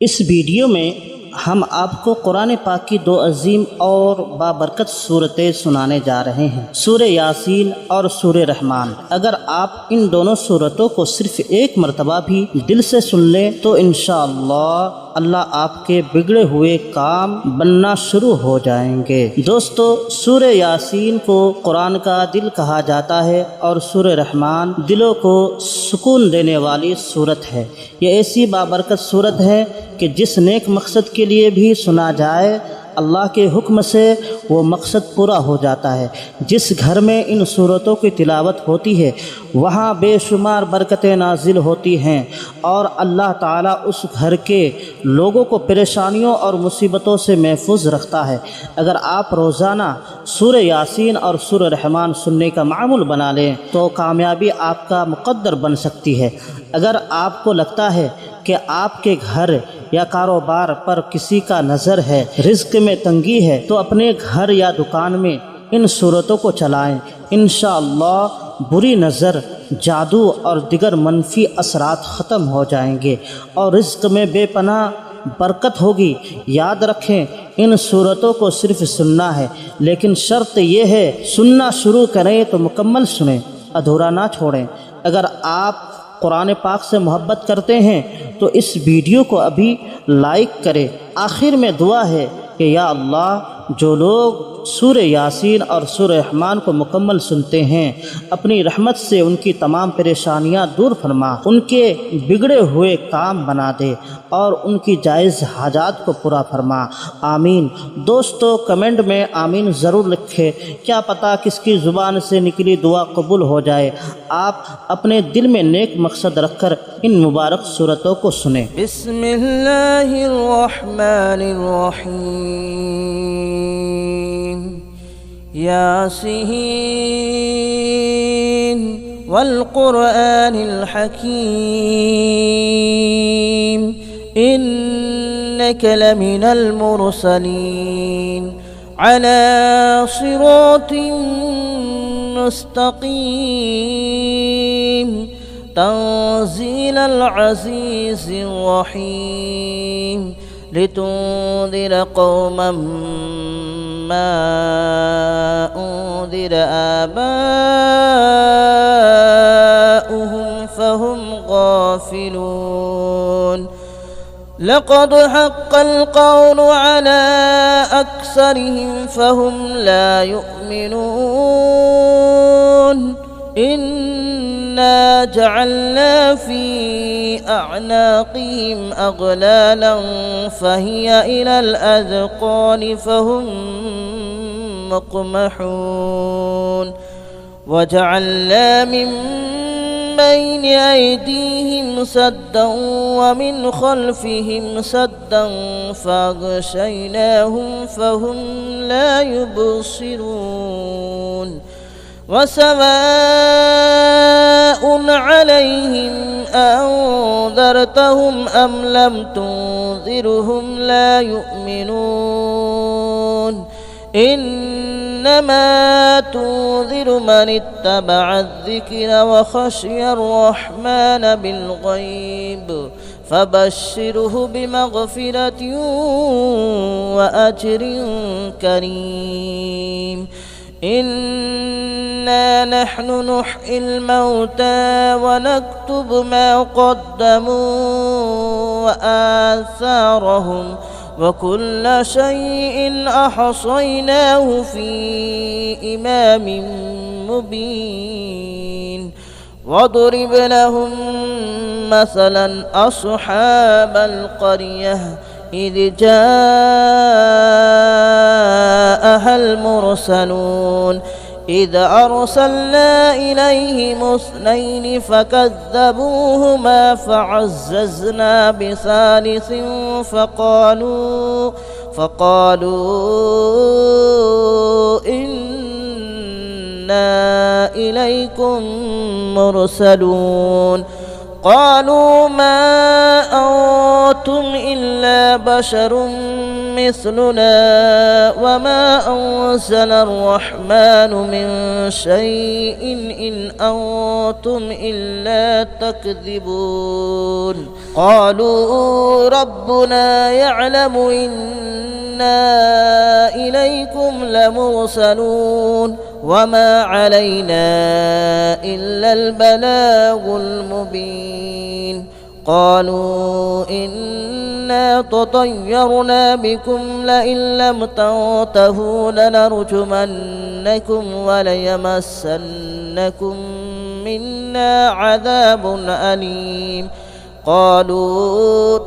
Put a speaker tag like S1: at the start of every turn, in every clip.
S1: इस वीडियो में हम आपको कुरान पाक की दो अजीम और बाबरकत सूरतें सुनाने जा रहे हैं, सूरह यासीन और सूरह रहमान। अगर आप इन दोनों सूरतों को सिर्फ एक मरतबा भी दिल से सुन लें तो इंशाअल्लाह अल्लाह आपके बिगड़े हुए काम बनना शुरू हो जाएंगे। दोस्तों, सूरह यासीन को कुरान का दिल कहा जाता है और सूरह रहमान दिलों को सुकून देने वाली सूरत है। ये ऐसी बाबरकत सूरत है कि जिस नेक मकसद के लिए भी सुना जाए अल्लाह के हुक्म से वो मकसद पूरा हो जाता है। जिस घर में इन सूरतों की तिलावत होती है वहाँ बेशुमार बरकतें नाजिल होती हैं और अल्लाह ताला उस घर के लोगों को परेशानियों और मुसीबतों से महफूज रखता है। अगर आप रोज़ाना सूरह यासीन और सूरह रहमान सुनने का मामूल बना लें तो कामयाबी आपका मुक़द्दर बन सकती है। अगर आपको लगता है कि आपके घर या कारोबार पर किसी का नज़र है, रिज़्क़ में तंगी है, तो अपने घर या दुकान में इन सूरतों को चलाएं। इंशाअल्लाह बुरी नज़र, जादू और दिगर मनफी असरात ख़त्म हो जाएंगे और रिज़्क़ में बेपनाह बरकत होगी। याद रखें, इन सूरतों को सिर्फ सुनना है, लेकिन शर्त यह है सुनना शुरू करें तो मुकम्मल सुनें, अधूरा ना छोड़ें। अगर आप कुरान पाक से मोहब्बत करते हैं तो इस वीडियो को अभी लाइक करें। आखिर में दुआ है कि या अल्लाह, जो लोग सूरह यासीन और सूरह रहमान को मुकम्मल सुनते हैं अपनी रहमत से उनकी तमाम परेशानियां दूर फरमा, उनके बिगड़े हुए काम बना दे और उनकी जायज़ हाजात को पूरा फरमा। आमीन। दोस्तों, कमेंट में आमीन ज़रूर लिखें, क्या पता किसकी ज़ुबान से निकली दुआ कबूल हो जाए। आप अपने दिल में नेक मकसद रखकर इन मुबारक सूरतों को सुने।
S2: बिस्मिल्लाहिर्रहमानिर्रहीम। यासीन वल क़ुरआनिल हकीम इन्नका लमिनल मुरसलीन अला सिरातिन मुस्तक़ीम तंज़ीलल अज़ीज़िर रहीम लितुंज़िर क़ौमन मा उन्ज़िर आबाउहुम फहुम गाफ़िलून। लक़द हक़्क़ल क़ौलु अला अक्सरिहिम फहुम ला युमिनून। इन्ना जअलना फ़ी अअनाक़िहिम अग़लालन फ़हिय इलल अज़क़ानि फ़हुम मुक़महून। वजअलना मिन बैन अयदीहिम सद्दन वमिन ख़ल्फ़िहिम सद्दन फ़अग़शयनाहुम फ़हुम ला युबसिरून। वसवाउन अलैहिम अअंज़रतहुम अम लम तुंज़िरहुम ला युमिनून। इन्नमा तुंज़िरु मन इत्तबअ अज़्ज़िक्र व ख़शिय अर्रहमान बिल्ग़ैब फ़बश्शिरहु बिमग़फ़िरतिन व अज्रिन करीम। इन्ना नहनु नुह्यिल मौता व नक्तुबु मा क़द्दमू व आसारहुम व कुल्ल शैइन अहसयनाहु फ़ी इमामिन मुबीन। वضرب लहुम मसलन अस्हाबल क़रियह إذ جاءها المرسلون إذ أرسلنا إليهم اثنين فكذبوهما فعززنا بثالث فقالوا إنا إليكم مرسلون قالوا ما أنتم إلا بشر مثلنا وما أنزل الرحمن من شيء إن أنتم إلا تكذبون قالوا ربنا يعلم إنا إليكم لمرسلون وما علينا إلا البلاغ المبين قالوا إنا تطيرنا بكم لئن لم تنتهوا لنرجمنكم وليمسنكم منا عذاب أليم قالوا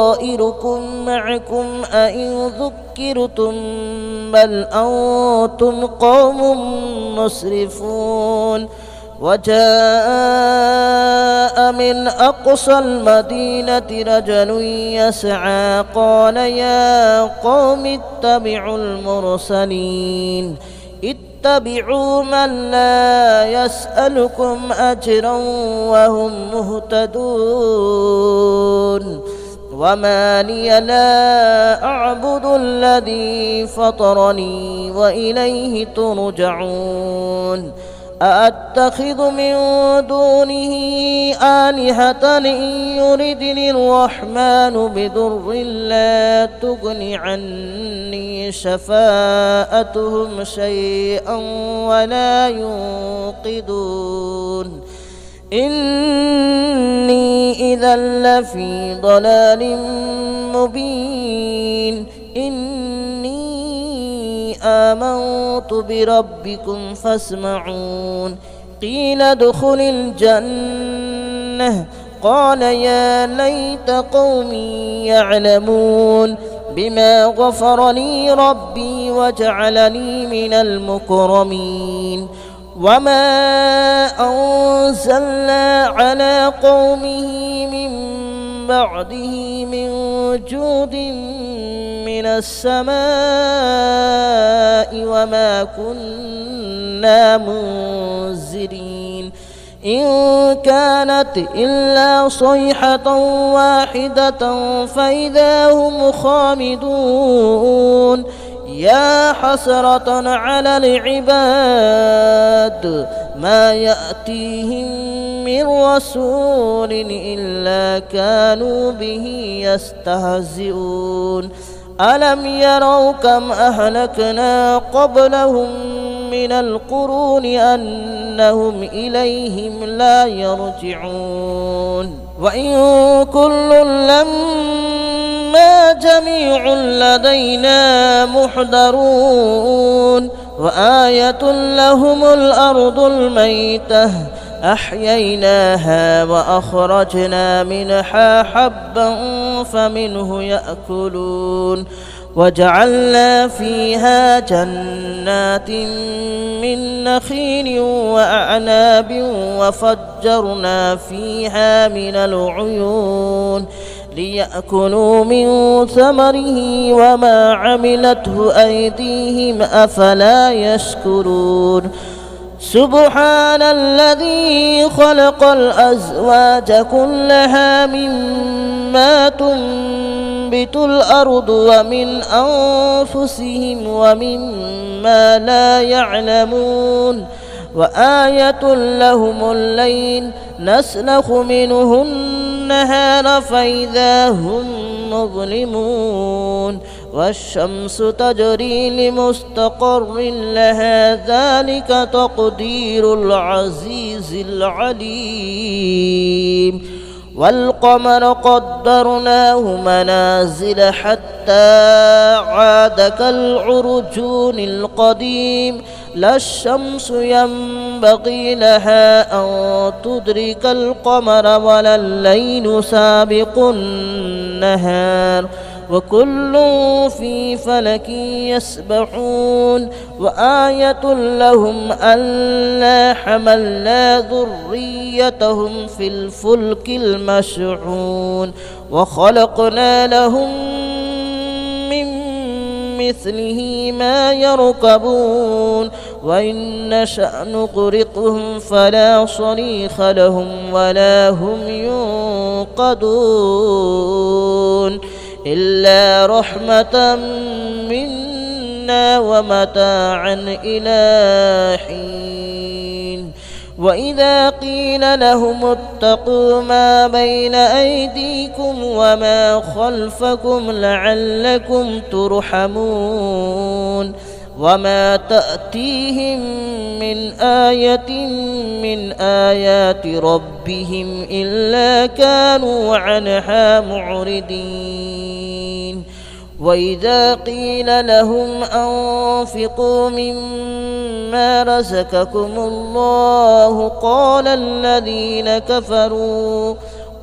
S2: طائركم معكم أئن ذكرتم بل أنتم قوم مسرفون وجاء من أقصى المدينة رجل يسعى قال يا قوم اتبعوا المرسلين اتبعوا من لا يسألكم أجرا وهم مهتدون وما لي لا أعبد الذي فطرني وإليه ترجعون أأتخذ من دونه آلهة إن يردني الرحمن بضر لا تغن عني شفاءتهم شيئا ولا ينقذون إني إذا لفي ضلال مبين إني آمنت بربكم فاسمعون قيل ادخل الجنة قال يا ليت قومي يعلمون بما غفر لي ربي وجعلني من المكرمين وما أنزلنا على قومه من بعده من جود من السماء وما كنا منزلين إن كانت إلا صيحة واحدة فإذا هم خامدون يا حسرة على العباد ما يأتيهم من رسول إلا كانوا به يستهزئون ألم يروا كم أهلكنا قبلهم من القرون أنهم إليهم لا يرجعون وإن كل لما جميع لدينا محضرون وآية لهم الأرض الميتة أحييناها وأخرجنا منها حبا فمنه يأكلون وجعلنا فيها جنات من نخيل وأعناب وفجرنا فيها من العيون ليأكلوا من ثمره وما عملته أيديهم أفلا يشكرون سبحان الذي خلق الأزواج كلها مما تنبت الأرض ومن أنفسهم ومما لا يعلمون وآية لهم الليل نسلخ منه النهار فإذا هم مظلمون والشمس تجري لمستقر لها ذلك تقدير العزيز العليم والقمر قدرناه منازل حتى عاد كالعرجون القديم لا الشمس ينبغي لها أن تدرك القمر ولا الليل سابق النهار وكل في فلك يسبحون وآية لهم ألا حملنا ذريتهم في الفلك المشحون وخلقنا لهم من مثله ما يركبون وإن نشأ نغرقهم فلا صريخ لهم ولا هم ينقذون إلا رحمة منا ومتاعا إلى حين وإذا قيل لهم اتقوا ما بين أيديكم وما خلفكم لعلكم ترحمون وما تأتيهم من آية من آيات ربهم إلا كانوا عنها معرضين وإذا قيل لهم أنفقوا مما رزقكم الله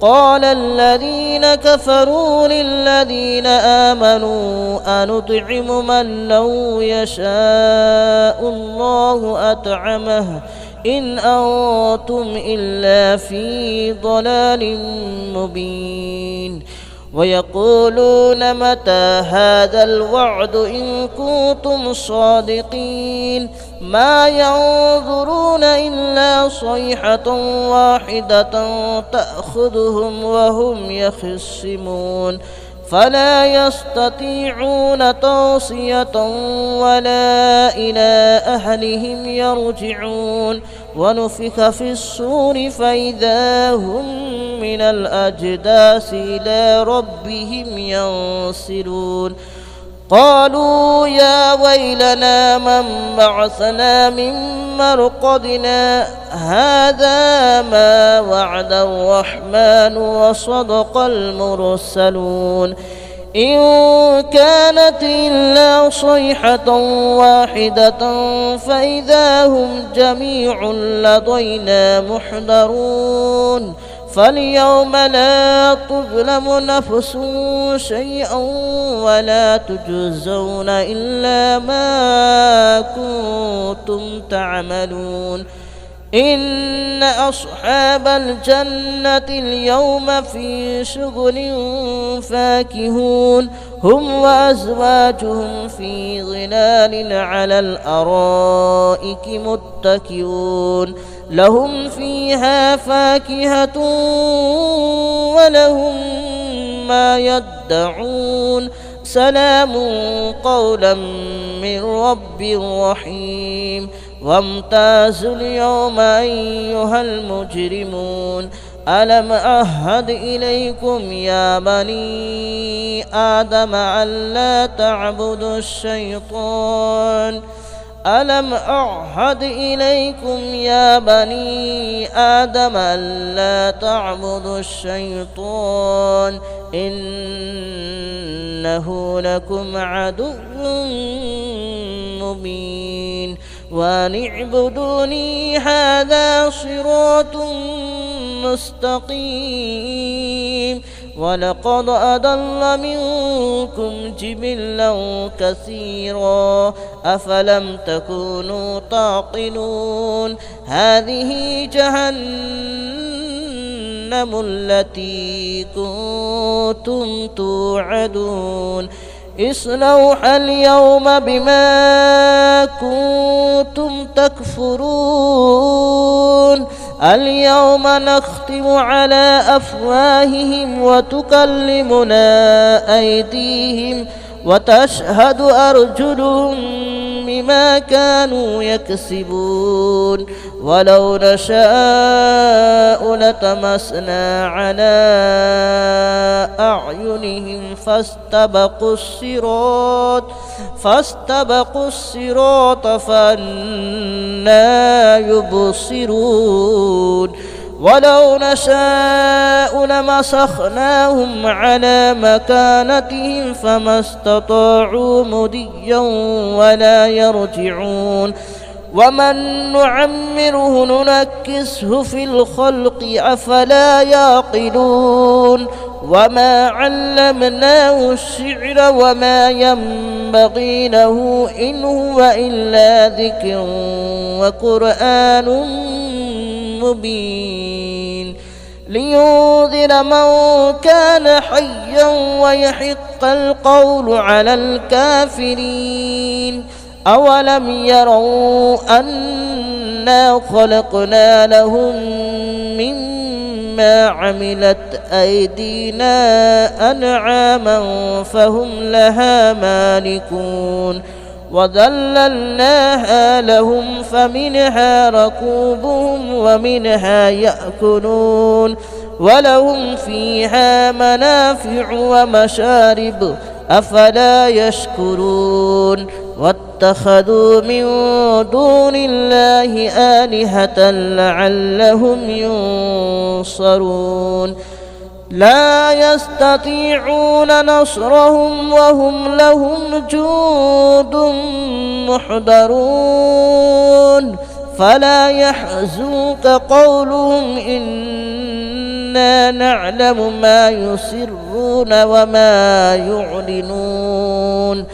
S2: قال الذين كفروا للذين آمنوا أنطعم من لو يشاء الله أطعمه إن أنتم إلا في ضلال مبين ويقولون متى هذا الوعد إن كنتم صادقين ما ينظرون إلا صيحة واحدة تأخذهم وهم يخصمون فلا يستطيعون توصية ولا إلى أهلهم يرجعون ونفخ في الصور فإذا هم من الأجداث إلى ربهم ينسلون قالوا يا ويلنا من بعثنا من مرقدنا هذا ما وعد الرحمن وصدق المرسلون إن كانت إلا صيحة واحدة فإذا هم جميع لدينا محضرون فاليوم لا تظلم نفس شيئا ولا تجزون إلا ما كنتم تعملون إن أصحاب الجنة اليوم في شغل فاكهون هم وأزواجهم في ظلال على الأرائك متكئون لهم فيها فاكهة ولهم ما يدعون سلام قولا من رب رحيم وامتازوا اليوم أيها المجرمون ألم أعهد إليكم يا بني آدم ألا تعبدوا الشيطان ألم أعهد إليكم يا بني آدم ألا تعبدوا الشيطان إنه لكم عدو مبين وأن اعبدوني هذا صراط مستقيم ولقد أضل منكم جبلا كثيرا أفلم تكونوا تعقلون هذه جهنم التي كنتم توعدون اصلوها اليوم بما كنتم تكفرون اليوم نختم على أفواههم وتكلمنا أيديهم وتشهد أرجلهم بما كانوا يكسبون ولو نشاء لطمسنا على أعينهم فاستبقوا الصراط فأنى يبصرون ولو نشاء لمسخناهم على مكانتهم فما استطاعوا مضيا ولا يرجعون ومن نعمره ننكسه في الخلق أفلا يعقلون وما علمناه الشعر وما ينبغي له إن هو إلا ذكر وقرآن مبين لينذر من كان حيا ويحق القول على الكافرين أولم يروا أنا خلقنا لهم مما عملت أيدينا أنعاما فهم لها مالكون وذللناها لهم فمنها ركوبهم ومنها يأكلون ولهم فيها منافع ومشارب أفلا يشكرون واتخذوا من دون الله آلهة لعلهم ينصرون لا يستطيعون نصرهم وهم لهم جند محضرون فلا يحزنك قولهم إنا نعلم ما يسرون وما يعلنون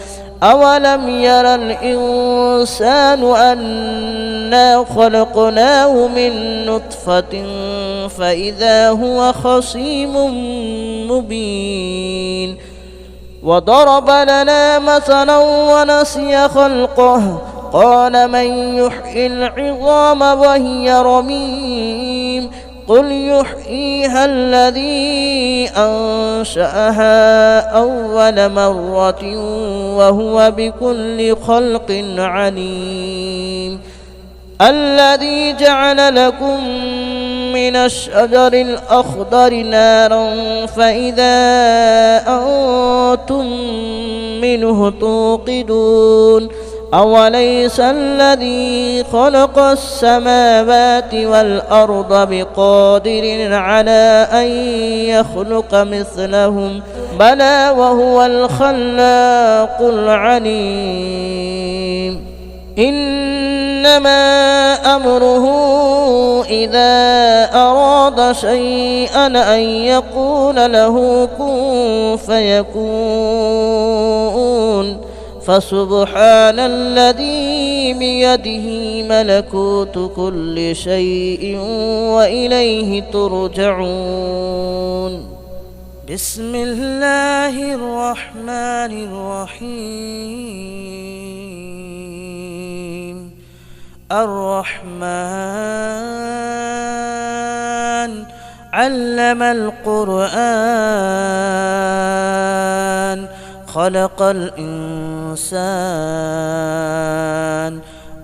S2: أولم ير الإنسان أنا خلقناه من نطفة فإذا هو خصيم مبين وضرب لنا مثلا ونسي خلقه قال من يحيي العظام وهي رميم قل يحييها الذي أنشأها أول مرة وهو بكل خلق عليم الذي جعل لكم من الشجر الأخضر نارا فإذا أنتم منه توقدون أوليس الذي خلق السماوات والأرض بقادر على أن يخلق مثلهم بلى وهو الخلاق العليم إنما أمره إذا أراد شيئا أن يقول له كن فيكون فسبحان الذي بيده ملكوت كل شيء وإليه ترجعون بسم الله الرحمن الرحيم الرحمن علم القرآن خلق الإنسان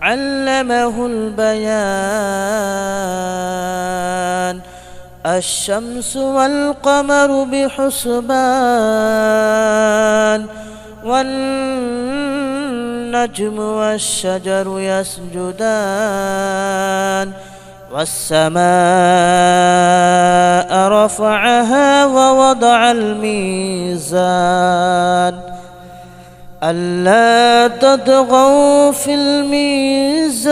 S2: علمه البيان الشمس والقمر بحسبان والنجم والشجر يسجدان والسماء رفعها ووضع الميزان ألا تطغوا في الميزان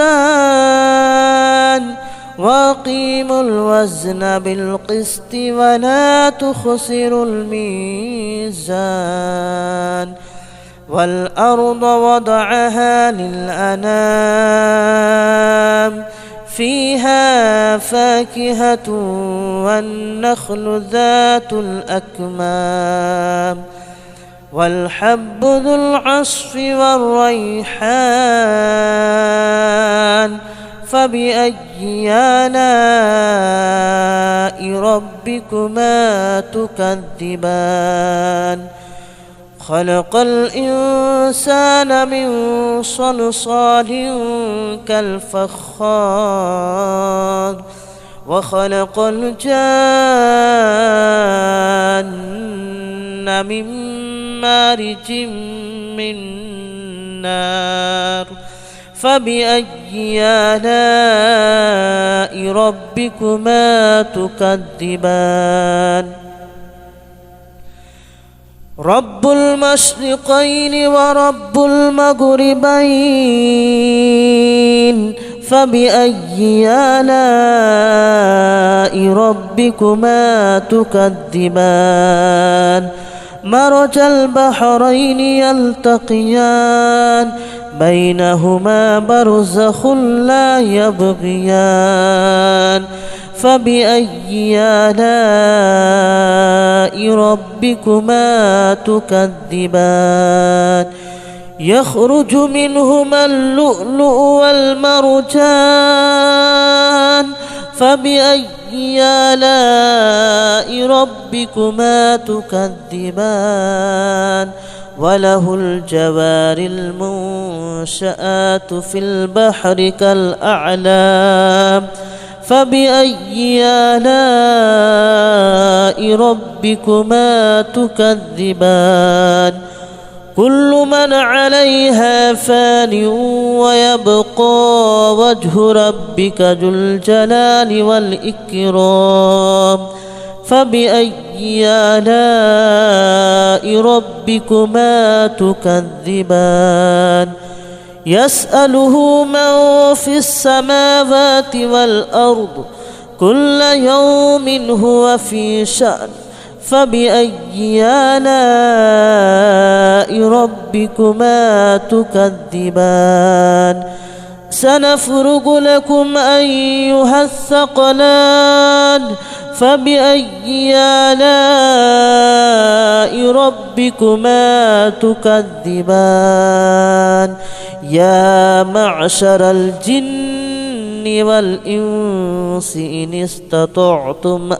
S2: وأقيموا الوزن بالقسط ولا تخسروا الميزان والأرض وضعها للأنام فيها فاكهة والنخل ذات الأكمام والحب ذو العصف والريحان فبأي آلاء ربكما تكذبان خلق الإنسان من صلصال كالفخار وخلق الجان من مارج من نار فبأي آلاء ربكما تكذبان رب المشرقين ورب المغربين فبأي آلاء ربكما تكذبان مرج البحرين يلتقيان بينهما برزخ لا يبغيان فبأي آلاء ربكما تكذبان يخرج منهما اللؤلؤ والمرجان فبأي آلاء ربكما تكذبان وله الجوار المنشآت في البحر كالأعلام فبأي آلاء ربكما تكذبان كل من عليها فان ويبقى وجه ربك ذو الجلال والإكرام فبأي آلاء ربكما تكذبان يسأله من في السماوات والأرض كل يوم هو في شأن فبأي آلاء ربكما تكذبان سنفرغ لكم أيها الثقلان فبأي آلاء ربكما تكذبان يا معشر الجن والإنس إن استطعتم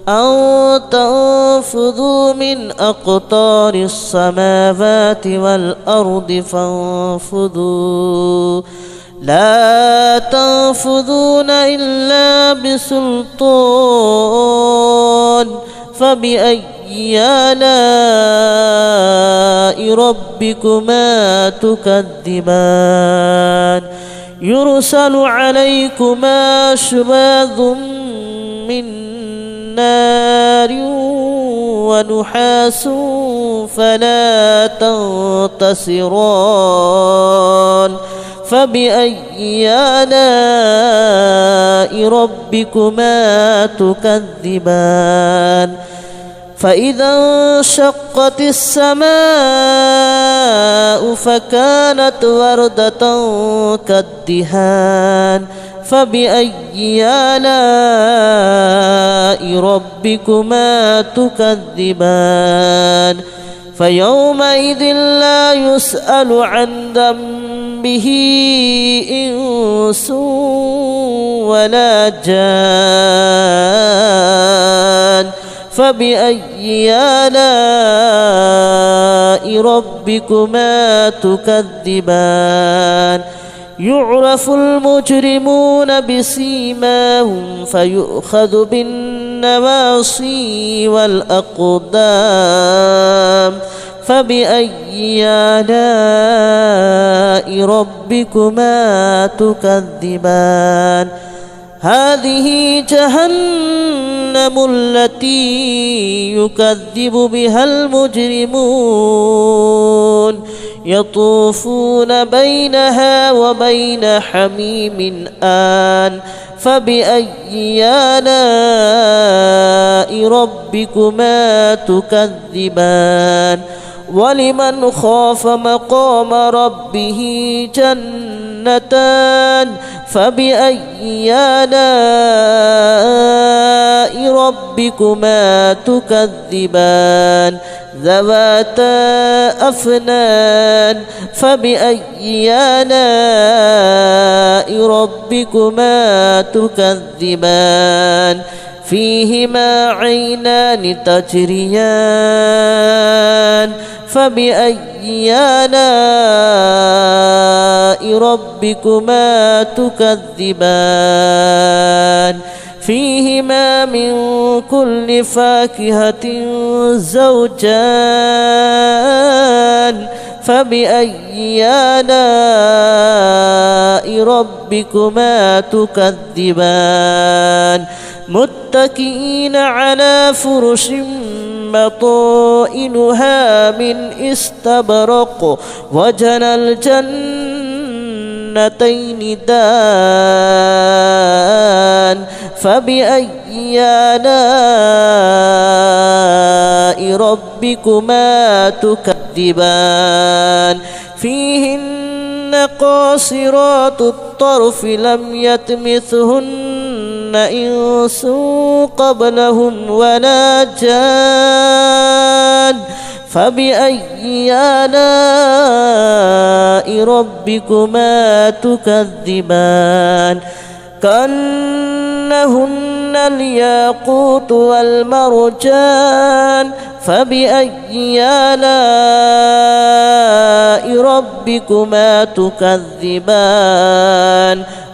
S2: أن تنفذوا من أقطار السماوات والأرض فانفذوا لا تنفذون إلا بسلطان فبأي آلاء ربكما تكذبان يرسل عليكما شواظ من نار ونحاس فلا تنتصران فبأي آلاء ربكما تكذبان فإذا انشقت السماء فكانت وردة كالدهان فبأي آلاء ربكما تكذبان فيومئذ لا يسأل عن ذنبه إنس ولا جان فبأي آلاء ربكما تكذبان يعرف المجرمون بسيماهم فيؤخذ بالنواصي والأقدام فبأي آلاء ربكما تكذبان هذه جهنم التي يكذب بها المجرمون يطوفون بينها وبين حميم آن فبأي آلاء ربكما تكذبان ولمن خاف مقام ربه جنتان فبأي آلاء ربكما تكذبان ذواتا أفنان فبأي آلاء ربكما تكذبان فيهما عينان تجريان فبأي آلاء ربكما تكذبان فيهما من كل فاكهة زوجان فبأي آلاء ربكما تكذبان متكئين على فرش بطائنها من استبرق وجنى الجنتين دان فبأي آلاء ربكما تكذبان فيهن قاصرات الطرف لم يطمثهن إنس قبلهم ولا جان فبأي آلاء ربكما تكذبان كأنهن الياقوت والمرجان فبأي آلاء ربكما تكذبان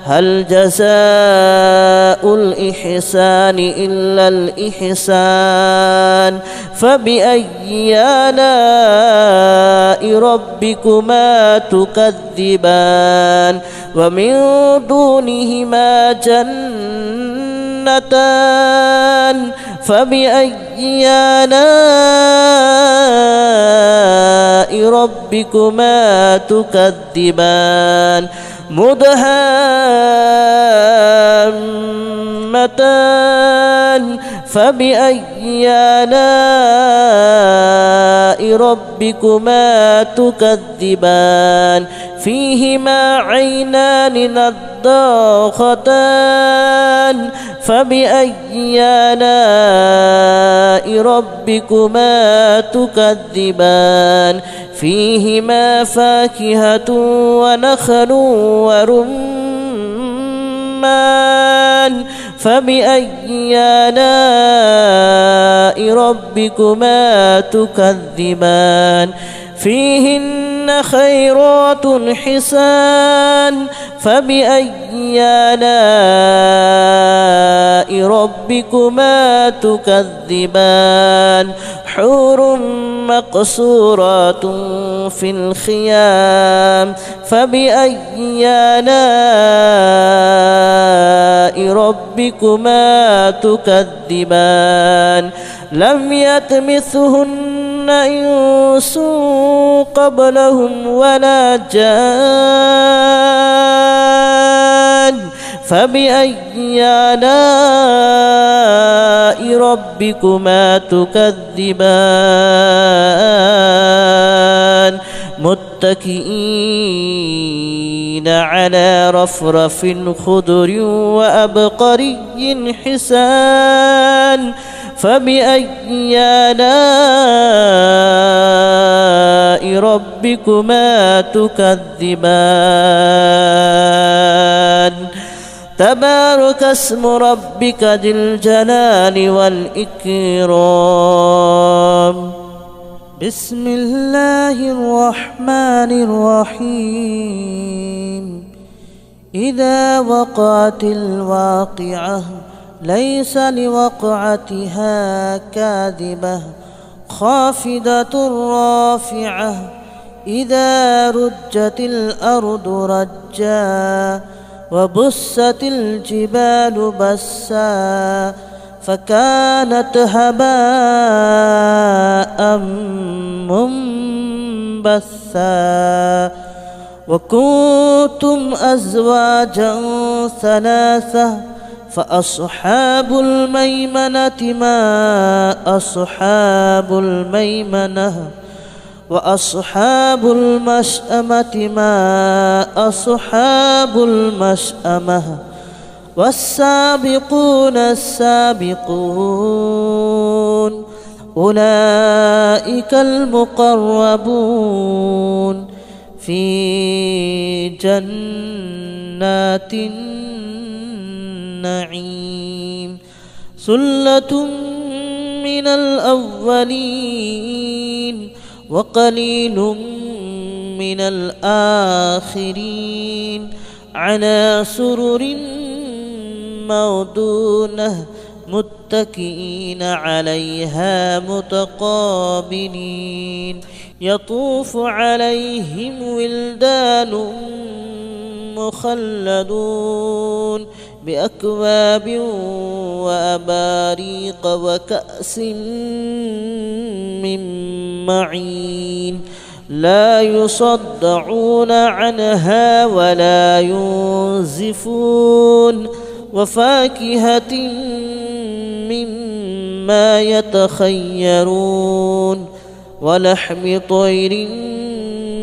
S2: هل جزاء الإحسان إلا الإحسان فبأي آلاء ربكما تكذبان ومن دونهما جنتان فبأي آلاء ربكما تكذبان مدهامتان فبأي آلاء ربكما تكذبان فيهما عينان نضاختان فبأي آلاء ربكما تكذبان فيهما فاكهة ونخل ورمان فبأي آلاء ربكما تكذبان فيهن خيرات حسان فبأي آلاء ربكما تكذبان حور مقصورات في الخيام فبأي آلاء ربكما تكذبان لم يطمثهن إنس قبلهم ولا جان فبأي آلاء ربكما تكذبان متكئين على رفرف خضر وأبقري حسان فبأي آلاء ربكما تكذبان تبارك اسم ربك ذي الجلال والإكرام بسم الله الرحمن الرحيم إذا وقعت الواقعة ليس لوقعتها كاذبة خافضة رافعة إذا رجت الأرض رجا وبست الجبال بسا فكانت هباء منبثا وكنتم أزواجا ثلاثة فأصحاب الميمنة ما أصحاب الميمنة وأصحاب المشأمة ما أصحاب المشأمة والسابقون السابقون أولئك المقربون في جنات النعيم ثلة من الأولين وقليل من الآخرين على سرر موضونة متكئين عليها متقابلين يطوف عليهم ولدان مخلدون بأكواب وأباريق وكأس من معين لا يصدعون عنها ولا ينزفون وفاكهة مما يتخيرون ولحم طير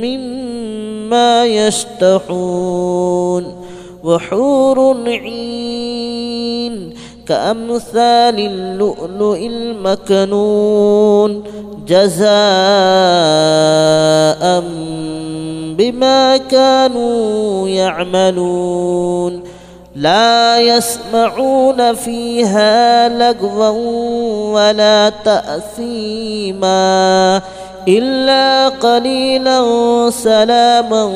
S2: مما يشتهون وحور عين كأمثال اللؤلؤ المكنون جزاء بما كانوا يعملون لا يسمعون فيها لغوا ولا تأثيما إلا قليلا سلاما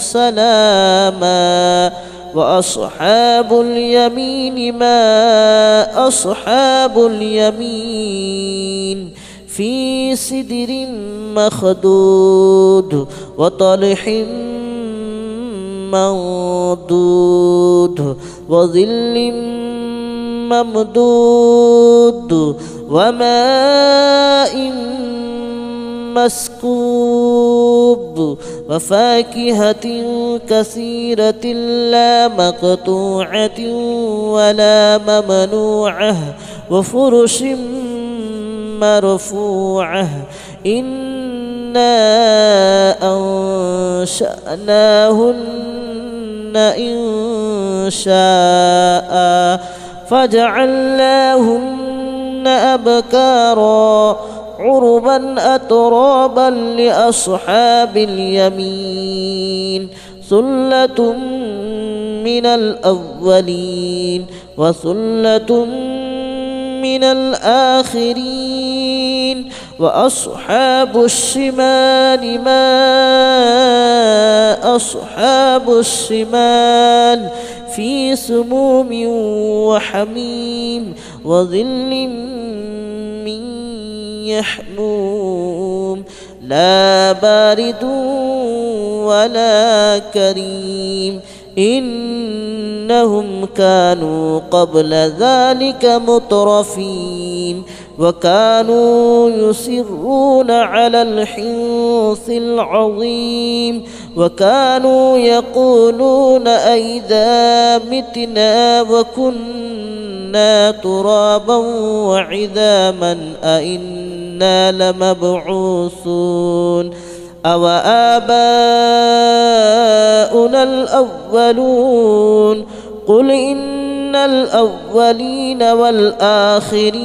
S2: سلاما وأصحاب اليمين ما أصحاب اليمين في سدر مخدود وطلح منضود وظل ممدود وماء مسكوب وفاكهة كثيرة لا مقطوعة ولا ممنوعة وفرش مرفوعة إنا أنشأناهن إن شاء فجعلناهن أبكارا عربا أترابا لأصحاب اليمين ثلة من الأولين وثلة من الآخرين وأصحاب الشمال ما أصحاب الشمال في سموم وحميم وظل من يحموم لا بارد ولا كريم إنهم كانوا قبل ذلك مترفين وكانوا يصرون على الحنث العظيم وكانوا يقولون أئذا متنا وكنا ترابا وعظاما أئنا لمبعوثون أو آباؤنا الأولون قل إن الأولين والآخرين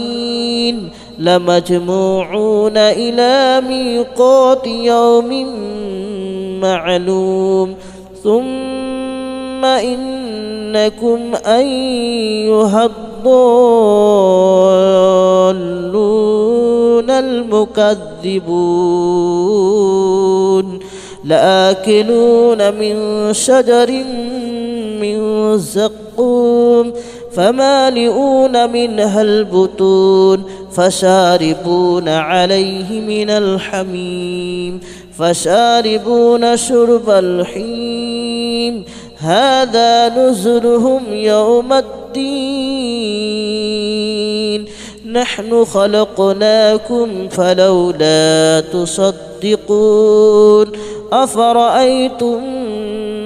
S2: لمجموعون إلى ميقات يوم معلوم ثم إنكم أيها الضالون المكذبون لآكلون من شجر من زقوم فمالئون منها البطون فشاربون عليه من الحميم فشاربون شرب الحميم هذا نزلهم يوم الدين نحن خلقناكم فلولا تصدقون أفرأيتم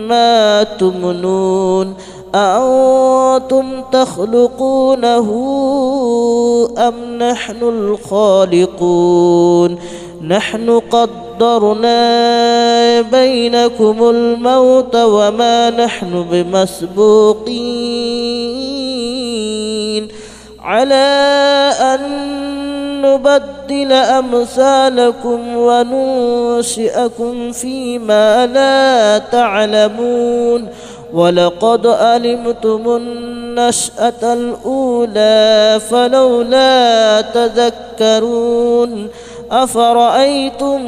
S2: ما تمنون أأنتم تخلقونه أم نحن الخالقون نحن قدرنا بينكم الموت وما نحن بمسبوقين على أن نبدل أمثالكم وننشئكم فيما لا تعلمون ولقد علمتم النشأة الأولى فلولا تذكرون أفرأيتم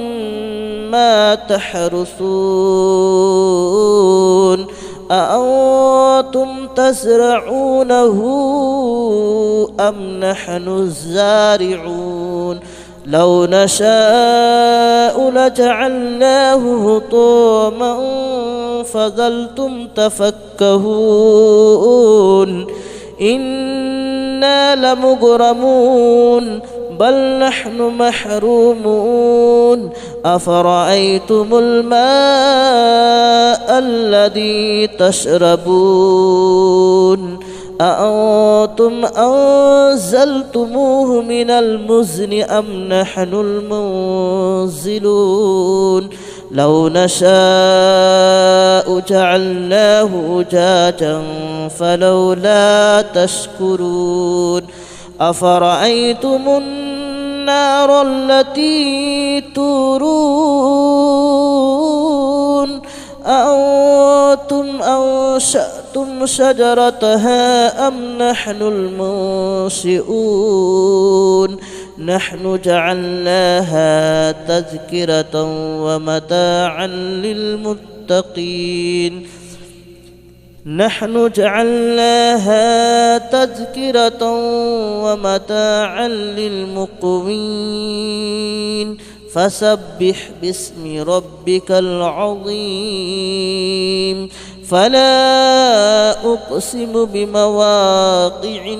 S2: ما تحرثون أأنتم تزرعونه أم نحن الزارعون لو نشاء لجعلناه هطاما فظلتم تفكهون إنا لمغرمون بل نحن محرومون أفرأيتم الماء الذي تشربون أأنتم أنزلتموه من المزن أم نحن المنزلون لو نشاء جعلناه أجاجا فلولا تشكرون أفرأيتم النار التي تورون أأنتم أنشأتم شجرتها أم نحن المنشئون نحن جعلناها تذكرة ومتاعا للمتقين نحن جعلناها تذكرة ومتاعا للمقوين فسبح باسم ربك العظيم فلا أقسم بمواقع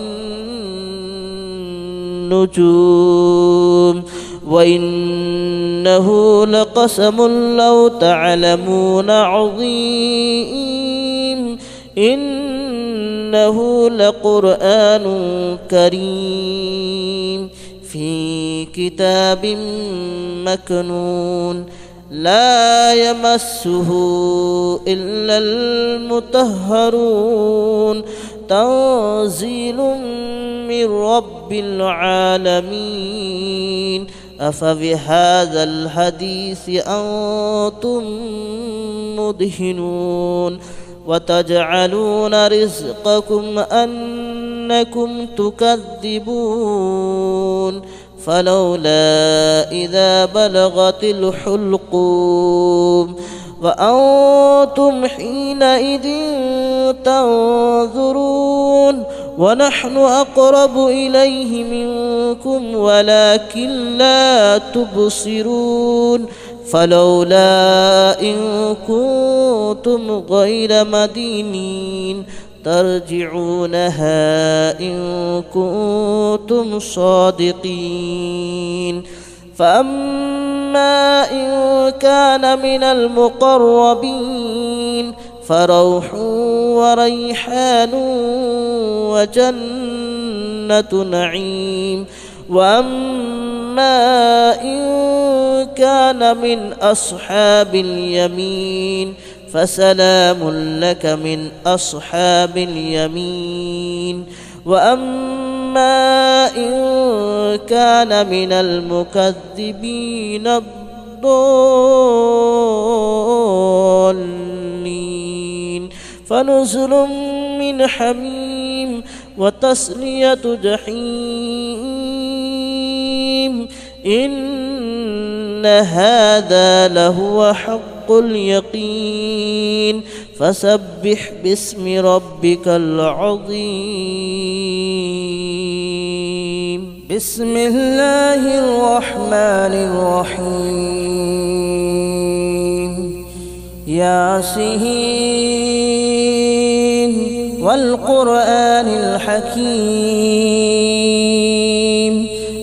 S2: النجوم وإنه لقسم لو تعلمون عظيم إنه لقرآن كريم في كتاب مكنون لا يمسه إلا المطهرون تنزيل من رب العالمين أفبهذا الحديث أنتم مدهنون وتجعلون رزقكم أنكم تكذبون فلولا إذا بلغت الحلقوم وأنتم حينئذ تنظرون ونحن أقرب إليه منكم ولكن لا تبصرون فلولا إن كنتم غير مدينين ترجعونها إن كنتم صادقين فأما إن كان من المقربين فروح وريحان وجنة نعيم وأما إن كان من أصحاب اليمين فسلام لك من أصحاب اليمين وأما إن كان من المكذبين الضالين فنزل من حميم وتصلية جحيم إن هذا لهو حق اليقين فسبح باسم ربك العظيم
S1: بسم الله الرحمن الرحيم ياسين والقرآن الحكيم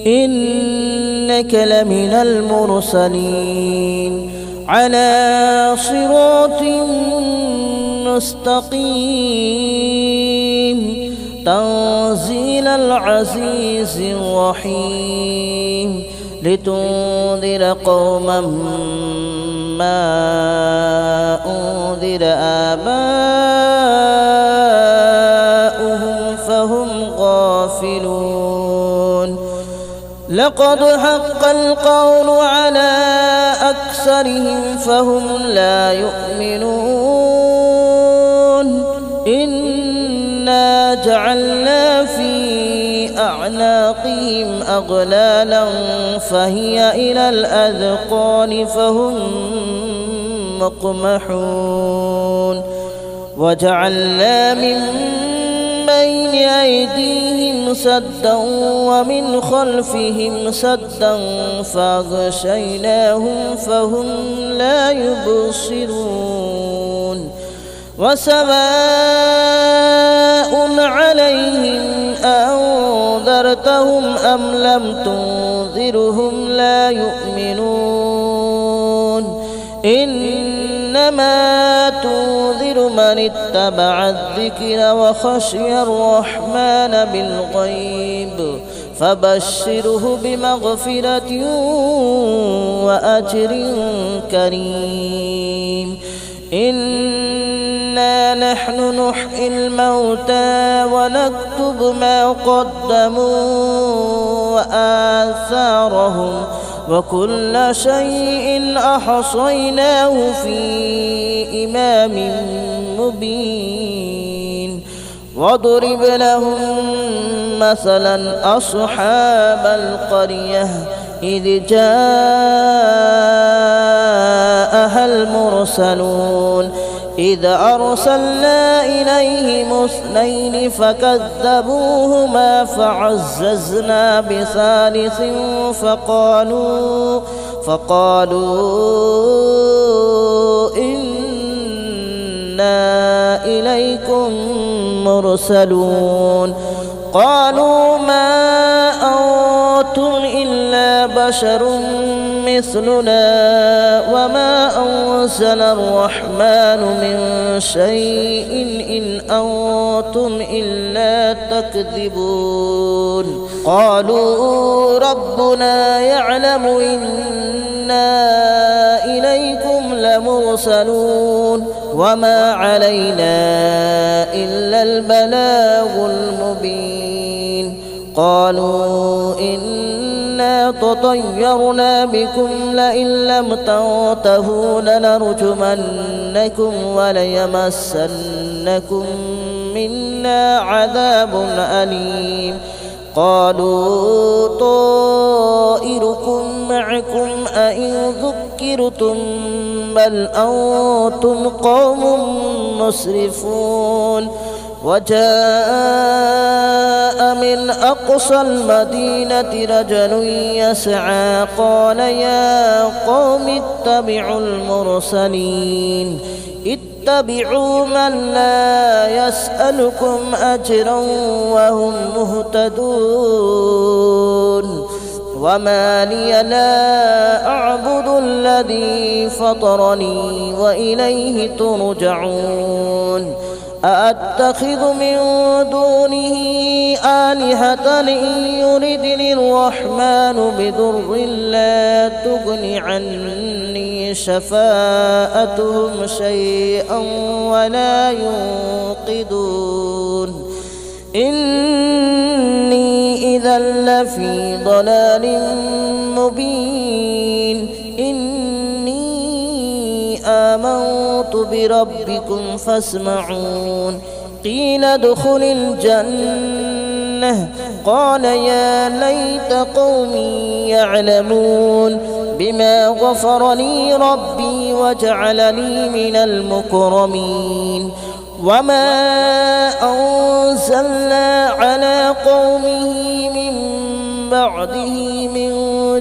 S1: إنك لمن المرسلين على صراط مستقيم تنزيل العزيز الرحيم لتنذر قوما ما أنذر آباؤهم فهم غافلون لقد حق القول على أكثرهم فهم لا يؤمنون إنا جعلنا في أعناقهم أغلالا فهي إلى الأذقان فهم مقمحون وجعلنا من بين أيديهم سدا ومن خلفهم سدا فأغشيناهم فهم لا يبصرون وسواء عليهم أنذرتهم أم لم تنذرهم لا يؤمنون إنما تنذر من اتبع الذكر وخشي الرحمن بالغيب
S2: فبشره بمغفرة وأجر كريم. إنا نحن نحيي الموتى ونكتب ما قدموا وآثارهم وكل شيء أحصيناه في إمام مبين. واضرب لهم مثلا أصحاب القرية إذ جاءها المرسلون إذ أرسلنا إليهم 2 فكذبوهما فعززنا بثالث فقالوا إنا إليكم مرسلون. قالوا ما أنتم إلا بشر مثلنا وما أنزل الرحمن من شيء إن أنتم إلا تكذبون. قالوا ربنا يعلم إنا إليكم لمرسلون وما علينا إلا البلاغ المبين. قالوا إنا تطيرنا بكم لئن لم تنتهوا لنرجمنكم وليمسنكم منا عذاب أليم. قالوا طائركم معكم أئن ذكرتم بل أنتم قوم مسرفون. وجاء من أقصى المدينة رجل يسعى قال يا قوم اتبعوا المرسلين اتبعوا من لا يسألكم أجرا وهم مهتدون. وما لي لا أعبد الذي فطرني وإليه ترجعون. أأتخذ من دونه آلهة إن يردني الرحمن بضر لا تغن عني شفاءتهم شيئا ولا ينقذون. إني إذا لفي ضلال مبين. إني آمنت بربكم فاسمعون. قيل ادخل الجنة قال يا ليت قومي يعلمون بما غفر لي ربي وجعلني من المكرمين. وما أنزلنا على قومه من بعده من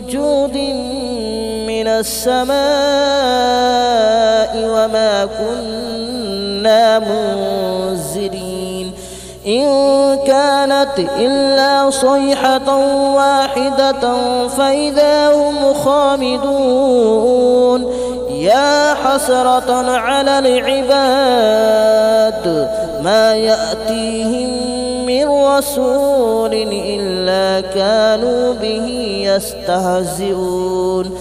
S2: جود من السماء وما كنا منزلين. إن كانت إلا صيحة واحدة فإذا هم خامدون. يا حسرة على العباد ما يأتيهم من رسول إلا كانوا به يستهزئون.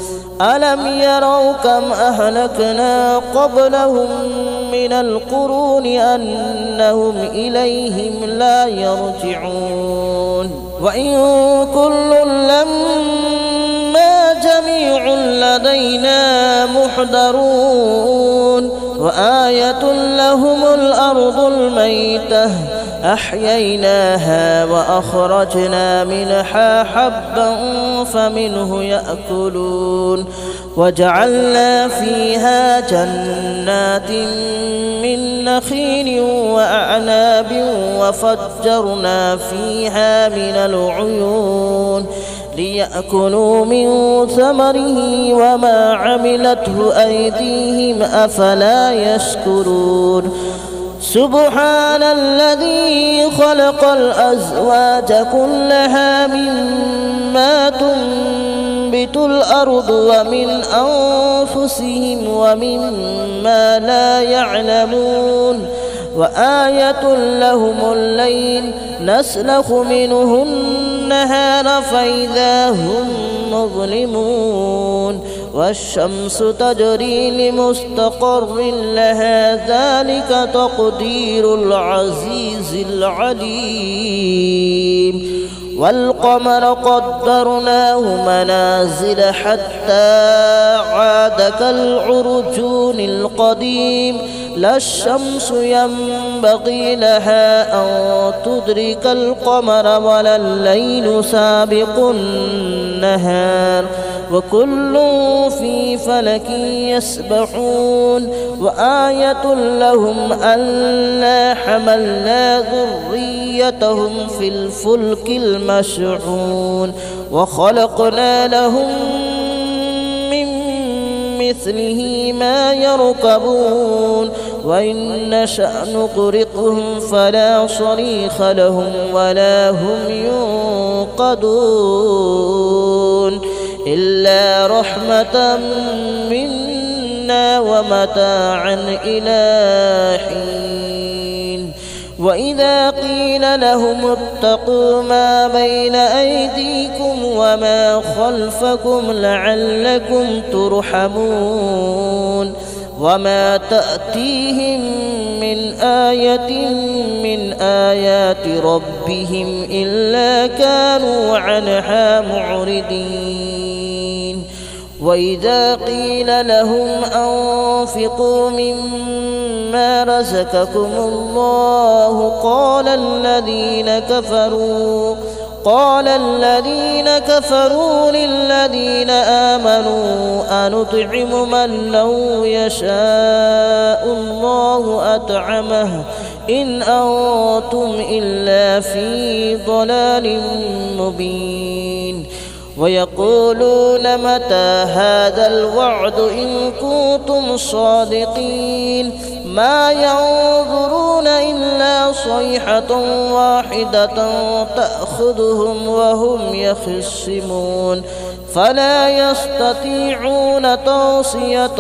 S2: ألم يروا كم أهلكنا قبلهم من القرون أنهم إليهم لا يرجعون. وإن كل لما جميع لدينا محضرون. وآية لهم الأرض الميتة أحييناها وأخرجنا منها حبا فمنه يأكلون. وجعلنا فيها جنات من نخيل وأعناب وفجرنا فيها من العيون ليأكلوا من ثمره وما عملته أيديهم أفلا يشكرون. سبحان الذي خلق الأزواج كلها مما تنبت الأرض ومن أنفسهم ومما لا يعلمون. وآية لهم الليل نسلخ منه النهار فإذا هم مظلمون والشمس تجري لمستقر لها ذلك تقدير العزيز العليم والقمر قدرناه منازل حتى عاد كالعرجون القديم لا الشمس ينبغي لها أن تدرك القمر ولا الليل سابق النهار وكل في فلك يسبحون وآية لهم ألا حملنا ذريتهم في الفلك المشحون وخلقنا لهم من مثله ما يركبون وإن نشأ نغرقهم فلا صريخ لهم ولا هم ينقذون إلا رحمة منا ومتاعا إلى حين وإذا قيل لهم اتقوا ما بين أيديكم وما خلفكم لعلكم ترحمون وما تأتيهم من آية من آيات ربهم إلا كانوا عنها معرضين وإذا قيل لهم أنفقوا مما رزقكم الله قال الذين كفروا للذين آمنوا أنطعم من لو يشاء الله أطعمه إن أنتم إلا في ضلال مبين ويقولون متى هذا الوعد إن كنتم صادقين ما ينظرون إلا صيحة واحدة تأخذهم وهم يخصمون فلا يستطيعون توصية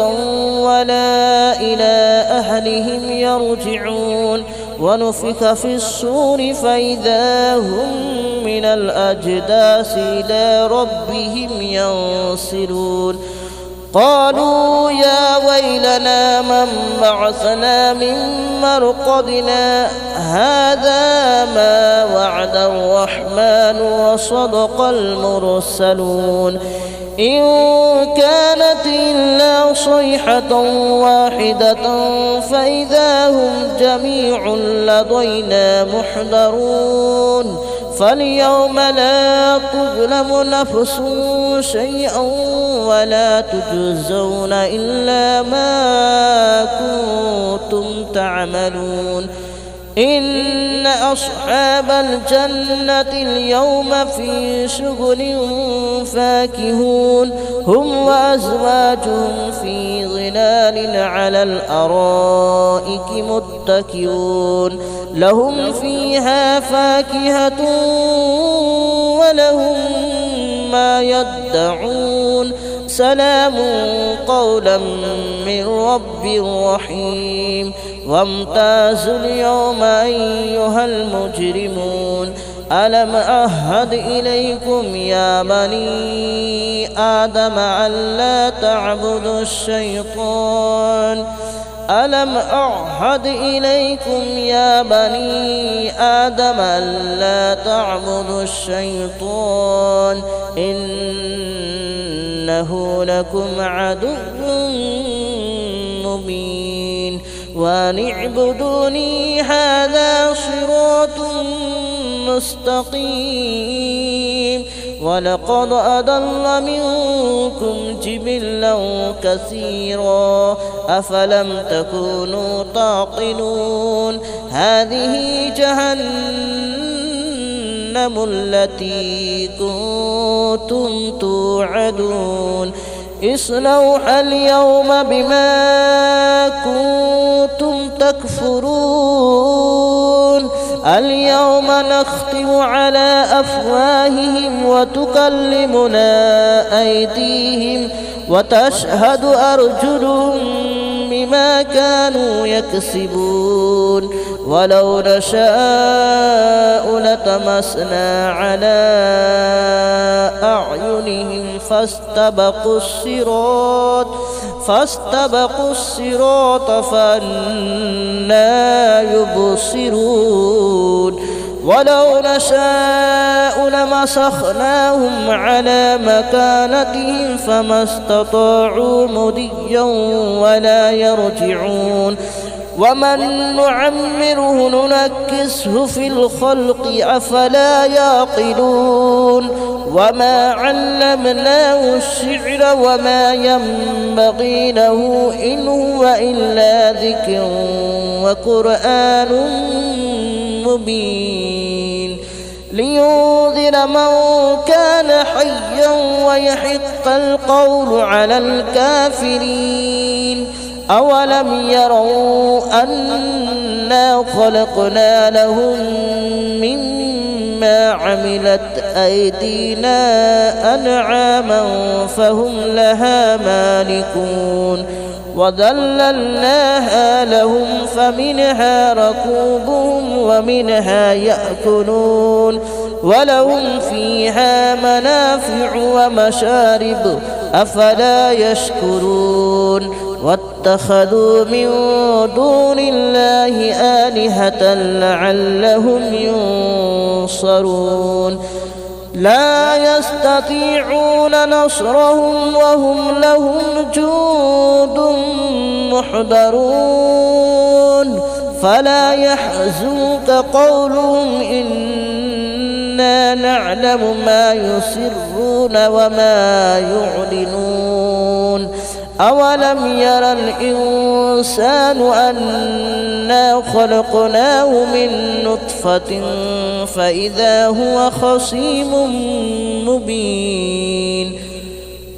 S2: ولا إلى أهلهم يرجعون ونفخ في الصور فإذا هم من الأجداث إلى ربهم ينسلون قالوا يا ويلنا من بعثنا من مرقدنا هذا ما وعد الرحمن وصدق المرسلون إن كانت إلا صيحة واحدة فإذا هم جميع لدينا محضرون فاليوم لا تظلم نفس شيئا ولا تجزون إلا ما كنتم تعملون إن أصحاب الجنة اليوم في شغل فاكهون هم وأزواجهم في ظلال على الأرائك متكئون لهم فيها فاكهة ولهم ما يدعون سلام قولا من رب رحيم وامتازوا اليوم أيها المجرمون ألم أعهد إليكم يا بني آدم ألا تعبدوا الشيطان ألم أعهد إليكم يا بني آدم ألا تعبدوا الشيطان إنه لكم عدو مبين وأن اعبدوني هذا صراط مستقيم ولقد أضل منكم جبلا كثيرا أفلم تكونوا تعقلون هذه جهنم التي كنتم توعدون اصلوها اليوم بما كنتم تكفرون اليوم نختم على أفواههم وتكلمنا أيديهم وتشهد أرجلهم بما كانوا يكسبون ولو نشاء لطمسنا على أعينهم فاستبقوا الصراط فأنى يبصرون ولو نشاء لمسخناهم على مكانتهم فما استطاعوا مضيا ولا يرجعون ومن نعمره ننكسه في الخلق أفلا يعقلون وما علمناه الشعر وما ينبغي له إن هو إلا ذكر وقرآن مبين لينذر من كان حيا ويحق القول على الكافرين أولم يروا أنا خلقنا لهم مما عملت أيدينا أنعاما فهم لها مالكون وذللناها لهم فمنها ركوبهم ومنها يأكلون ولهم فيها منافع ومشارب أفلا يشكرون واتخذوا من دون الله آلهة لعلهم ينصرون لا يستطيعون نصرهم وهم لهم جند محضرون فلا يحزنك قولهم إنا نعلم ما يسرون وما يعلنون أولم ير الإنسان أنا خلقناه من نطفة فإذا هو خصيم مبين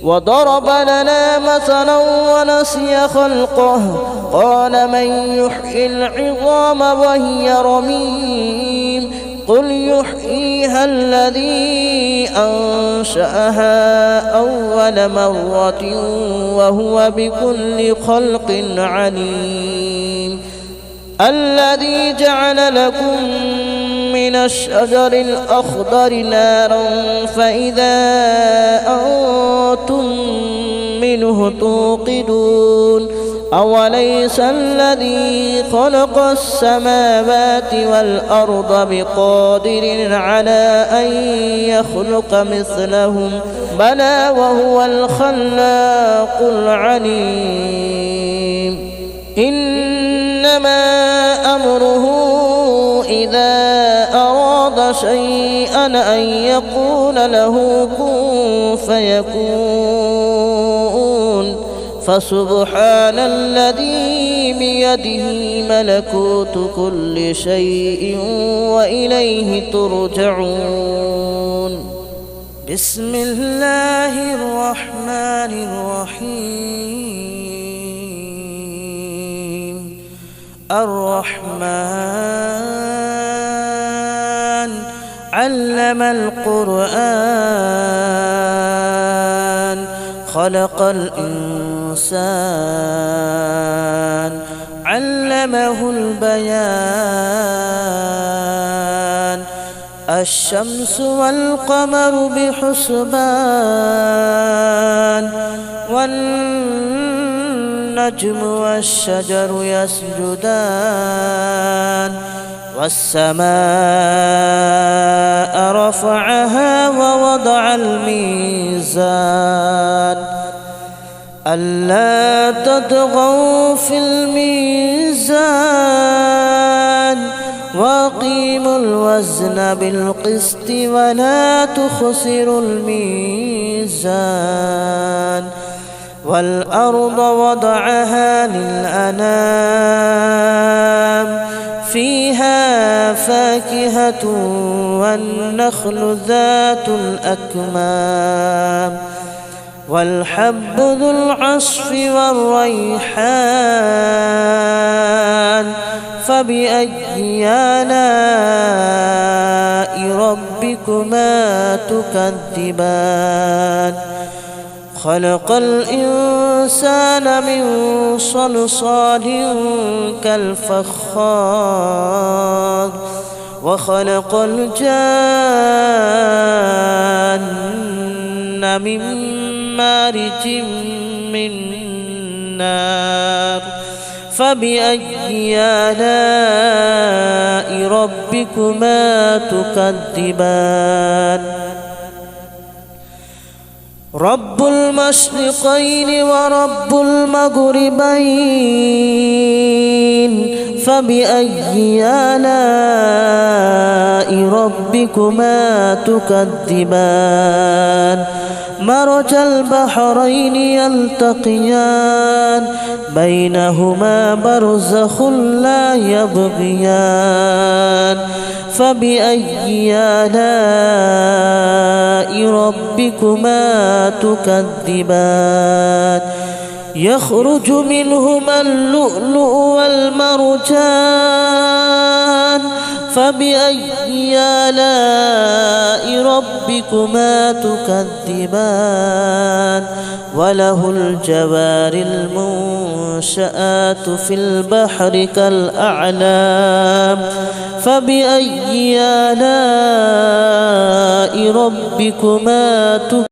S2: وضرب لنا مثلا ونسي خلقه قال من يحيي العظام وهي رميم قل يحييها الذي أنشأها أول مرة وهو بكل خلق عليم الذي جعل لكم من الشجر الأخضر نارا فإذا أنتم منه توقدون أوليس الذي خلق السماوات والأرض بقادر على أن يخلق مثلهم بلى وهو الخلاق العليم إنما أمره إذا أراد شيئا أن يقول له كن فيكون فسبحان الذي بيده ملكوت كل شيء وإليه ترجعون بسم الله الرحمن الرحيم الرحمن علم القرآن خلق الإنسان علمه البيان الشمس والقمر بحسبان والنجم والشجر يسجدان والسماء رفعها ووضع الميزان ألا تطغوا في الميزان وأقيموا الوزن بالقسط ولا تخسروا الميزان والأرض وضعها للأنام فيها فاكهة والنخل ذات الأكمام والحب ذو العصف والريحان فبأي آلاء ربكما تكذبان خلق الإنسان من صلصال كالفخار وخلق الجان من مارج من نار فبأي آلاء ربكما تكذبان رب المشرقين ورب المغربين فبأي آلاء ربكما تكذبان مرج البحرين يلتقيان بينهما برزخ لا يبغيان فبأي آلاء ربكما تكذبان يخرج منهما اللؤلؤ والمرجان فبأي آلاء ربكما تكذبان وله الجوار المنشآت في البحر كالأعلام فبأي آلاء ربكما تكذبان